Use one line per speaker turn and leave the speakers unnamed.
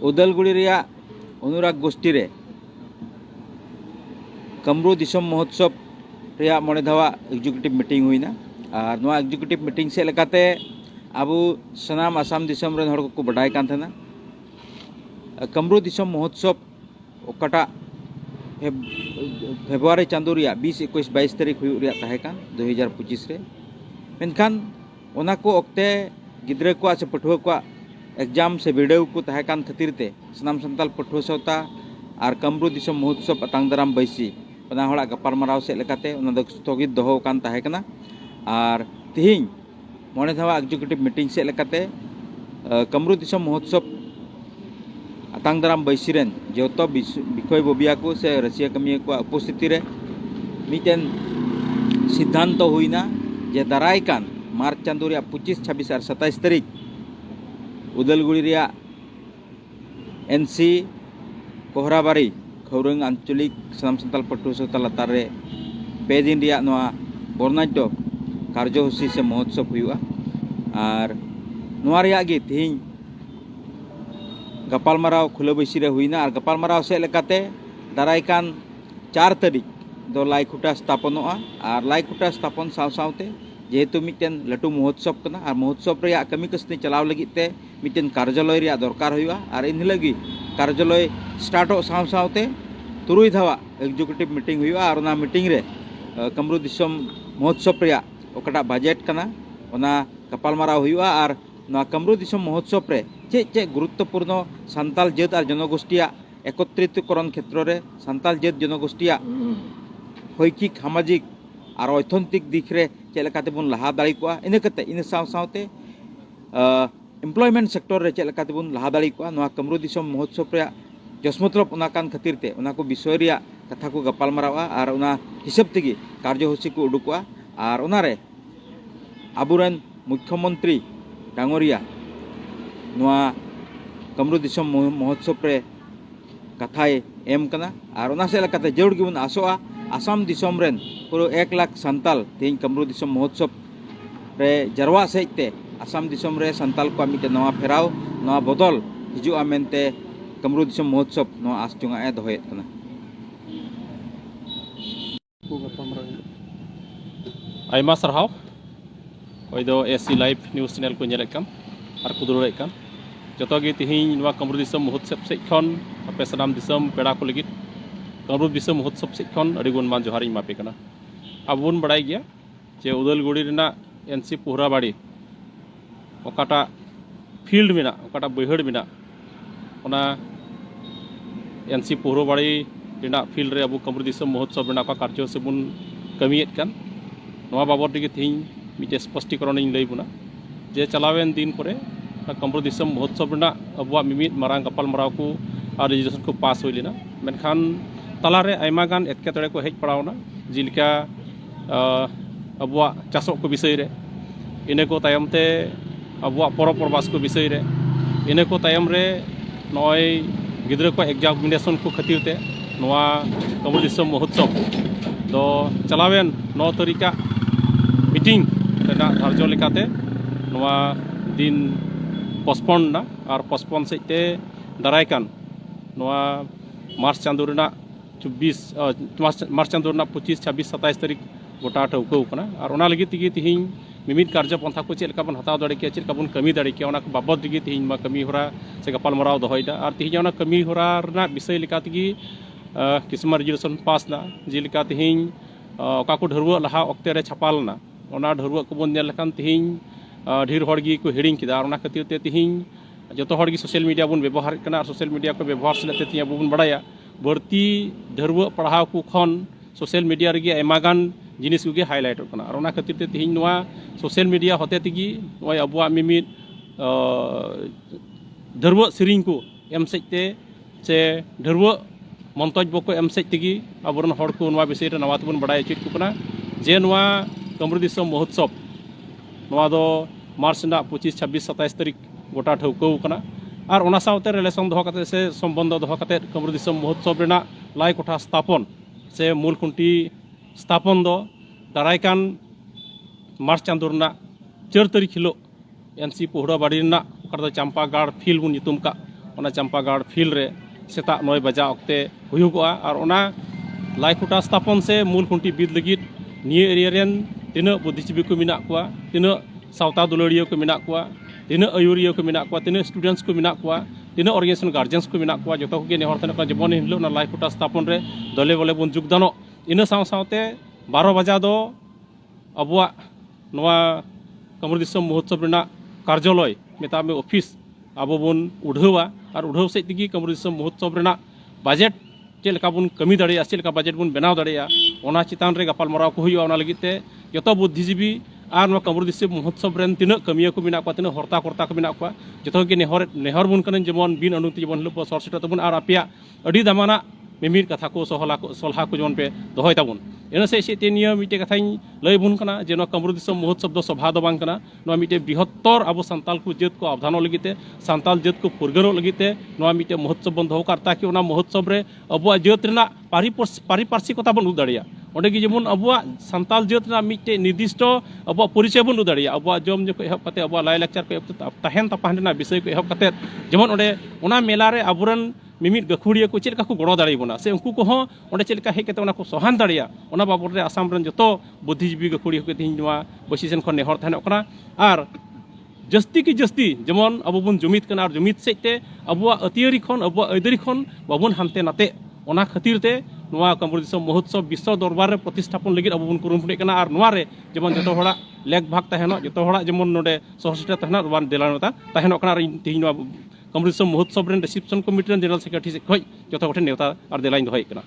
उदलगुड़ी रेया अनुराग गोष्ठी रे कमरू दिसम महोत्सव रेया मोड़े धावा एग्जीक्यूटिव मीटिंग हुईना और नवा एग्जीक्यूटिव मीटिंग से लेकाते आबू सनाम आसाम दिसम रेन हर को बडाय कान थाना कमरू दिसम महोत्सव ओकाटा फेब्रुआरी चांदो रिया 20, 21, 22 तारीख हुई रिया ताहे कान 2025 रे मेनखान ओना को ओक्ते गिद्रे को से पठुआ को एग्जाम से वीडियो को ताहे कान खातिर ते सनाम संताल पठुआ सौता और कमरू दिसम महोत्सव अतांग दाराम बैसी ओना हड़ा गपाल माराव से लेकाते ओना द स्थगित दोहो कान ताहे कना और तिहिं मोने धावा एग्जीक्यूटिव मीटिंग से लेकाते कमरू दिसम महोत्सव अतांग दाराम बैसी रेन जो विषय बबिया को से रसिया कमिया को उपस्थिति रे मिटेन सिद्धांत हुईना जे दाराय कान मार्च चांदो रिया 25, 26 और 27 तारीख उदलगुड़ी रिया एनसी कोहराबारी खौरंग आंचलिक सनाम संताल पठुआ सौता लातार रे 2 दिन रिया नवा बर्णाढ्य कार्यसूची से महोत्सव हुआ और नवा रिया गे तिहिं गपालमाराव खुला बैसी रे हुईना और गपालमाराव से लेकाते दारायकान 4 तारीख दो लाइखुटा स्थापनोआ और लाइखुटा स्थापन साव सावते जेहेतु मिटेन लटू महोत्सव कना और महोत्सव रे कमी कसनी चलाव लगिते मिटेन कार्यालय रे दरकार हुआ और इन लगी कार्यालय स्टार्टो साव सावते 3 धावा एग्जीक्यूटिव मीटिंग हुआ और मीटिंग रे कमरू दिसम महोत्सव रे ओकटा बजेट कना ओना गपालमाराव हुआ और कमरू दिसम महोत्सव रे चे गुरुत्वपूर्ण सान्ताल जात और जनगोष्ठिया एकत्रितकरण क्षेत्र रे सान्ताल जात जनगोष्ठिया शैक्षिक सामाजिक और अर्थनैतिक दिख रे चेलकाते बन लहा दाड़ी को इन साव सावते एम्प्लॉयमेंट सेक्टर रे चेलकाते बन लहा दाड़ी को नवा कमरू दिसम महोत्सव रे जस मतलब ओना कान खातिर ते ओना को विषय रिया कथा को गपालमारावा और ओना हिसाब तेगी कार्यसूची को उडुकवा और ओना रे आबुरेन मुख्यमंत्री डांगरिया नवा कमरू दिसम महोत्सव रे कथाय एम कना और ओना से लेकाते जरूर गिबन आसोआ आसाम दिसम रेन पूरा 1 लाख संताल तेज कमरू दिसम महोत्सव रे जरवा सहिते आसाम दिसम रे संताल को मिटे नवा फेराव नवा बदल हिजुआ मेनते कमरू दिसम महोत्सव नवा आस चुंगा ए दोहयत कना
आयमा सरहाव ओइदो एससी लाइव न्यूज चैनल को नेल कान और कुदुरय कान जतो गे तिहिं नवा कमरू दिसम महोत्सव से खन अपे सनाम दिसम पेड़ा को लगित कमरू दिसम महोत्सव से खन अडिगुन मान जोहारी मापे कना अब बन बड़ाई गया जे उदलगुड़ी रेना एनसी पोहराबाड़ी ओकाटा फील्ड में ओकाटा बैहड़ में ओना एनसी पोहराबाड़ी रेना फील्ड रे अब कमरू दिसम महोत्सव रेना का कार्य से बन कमियत कान नवा बाबद गे तिहिं मिटे स्पष्टीकरण इन लैबुना जे चलावेन दिन पर कमरू दिसम महोत्सव रेना अब मिमित मारांग गपालमाराव को और रजिस्ट्रेशन को पास हो लेना मेनखान तालारे आयमा गान एटकेटड़े को हेज पड़ावना जिलका अब चासों को विषय रे इने को तायमते अब परब प्रवास को विषय रे इने को तायम रे नय गिद्रा को एग्जामिनेशन को खातिर ते नवा कमरू दिसम महोत्सव तो चलावेन 9 तारीखा मीटिंग रेना धार्य लेकाते नवा दिन पोस्टपोन ना और पोस्टपोन से दारायकान नवा मार्च चांदो रेना 24 मार्च चांदो रेना 25, 26, 27 तारीख गोटा ठौकौ कना और ओना लगी तिगी तिहिं मिमित कार्य पंथा को चेलका बन हताव दाड़े के चेलका बन कमी दाड़े के ओना बाबद दिगी तिहिं मा कमी होरा से गपालमाराव दोहयदा और तिहिं ओना कमी होरा रेना विषय लेका तिगी किस्म रेजुलेशन पास ना जिलका तिहिं ओका को ढरुआ लहा ओक्ते रे छापाल ना ओना ढरुआ को बन नेल लेखान तिहिं ढेर हड़गी को हिड़िंग किदा ओना खातिर ते तिहिं जो हड़गी सोशल मीडिया बन व्यवहार करना सोशल मीडिया को व्यवहार से ते बन बड़ाया बढ़ती ढरुआ पढ़ाव को खन सोशल मीडिया रे आयमागान जिनिस को हाईलाइट करना और ओना खातिर ते तिहिं नवा सोशल मीडिया होते तिगी नय अबुआ मिमित ढरुआ सिरिंग को एम सेते से ढरुआ मंतव्य को एम सेतिगी अबरन हड़ को नवा विषय रे नवा तबन बड़ाय चित को कना जे नवा कमरू दिसम महोत्सव नवा दो मार्च ना 25, 26, 27 तारीख गोटा ठौकौ कना और ओना सावते रिलेशन दोह कते से संबंध दोह कते कमरू दिसम महोत्सव रेना लाई कोठा स्थापन से मूल खुंटी स्थापन दो दारायकान मार्च चांदो रेना 4 तारीख हिलो एनसी पोहराबाड़ी रेना चंपागाड़ फील्ड बन का चंपागाड़ फील्ड रे सेता 9 बजा अक्ते हुयुगोआ और ओना लाइखुटा स्थापन से मूल खुंटी बीद लगित निये एरिया रेन तिना बुद्धिजीवी को मिना कुआ तिना सावता दुलड़िया को मिना कुआ तिना अयुरिया को मिना कुआ तिना स्टूडेंट्स को मिना कुआ तिना ऑर्गेनाइजेशन गार्जियंस को मिना कुआ जो के नेहर तने जबन हिलो ना लाइखुटा स्थापन रे दले बोले बन जुगदानो इन सावते 12 बजा दो अबुआ नवा कामरूप दिसम महोत्सव रेना कार्यालय मेता में ऑफिस अब बन उड़ावा और उड़ाव से तगी कामरूप दिसम महोत्सव रेना बजेट चेलका बन कमी दाड़िया चेलका बजेट बन बनाव दाड़िया ओना चितान रे गपालमाराव को हुआ ओना लगिते जतो बुद्धिजीवी और कामरूप दिसम महोत्सव रेन तिना कमिया को मिना कुआ तिना हरता करता को मिना कुआ जतो के नेहर बन कन जेमन बिन अनुमति जेमन हिलो सर सेटा तबन और आपिया अडी दामाना मिमिर कथा को सलहा को जेमन पे दोहय ताबन इन से से निया मिटे कथा लय बुन कना जे कामरूप दिसम महोत्सव दो सभा दो बांग कना मिटे बृहत्तर अब सांताल को जेत को अवधानो लगिते सांताल जेत को फुरगनो लगिते मिटे महोत्सव बन दो कर ताकि ओना महोत्सव रे अब जेत रेना पारिपार्श्विकता बन उदाड़िया ओंडे कि जेमन अब सांताल जेत रेना मिटे निर्दिष्ट अब परिचय बन उदाड़िया अब जम जो एहब कते अब लाय लाक्चर को तहन तपाहन विषय को एहब कते जेमन ओंडे ओना मेला रे अबरन मिमिट गखुड़िया को चेलका को गड़ो दाड़ीबना से उनको को ओंडे चेलका हेज कते ओना को सहान दाड़िया ओना बाबद रे आसाम रन जतो बुद्धिजीवी गखुड़ी को तिहिन नवा बसिसेन खन नेहर थानो कना और जस्ती की जस्ती जेमन अब बन जुमित कना और जुमित सेते अब अतियरी खन अब अदरी खन बाबन हानते नाते ओना खातिर ते नवा कामरूप दिसम महोत्सव विश्व दरबार रे प्रतिष्ठापन लगित अब बन कुरुमुटे कना और नवा रे जेमन जतो होड़ा लेग भाग तहनो जतो होड़ा जेमन नोडे सहसिटा तहना बान देलानता तहनो कना तिहिन नवा कामरूप दिसम महोत्सव rain reception committee rain general secretary से खय जतो गोठे नेवता और देलाइन दोहय कना।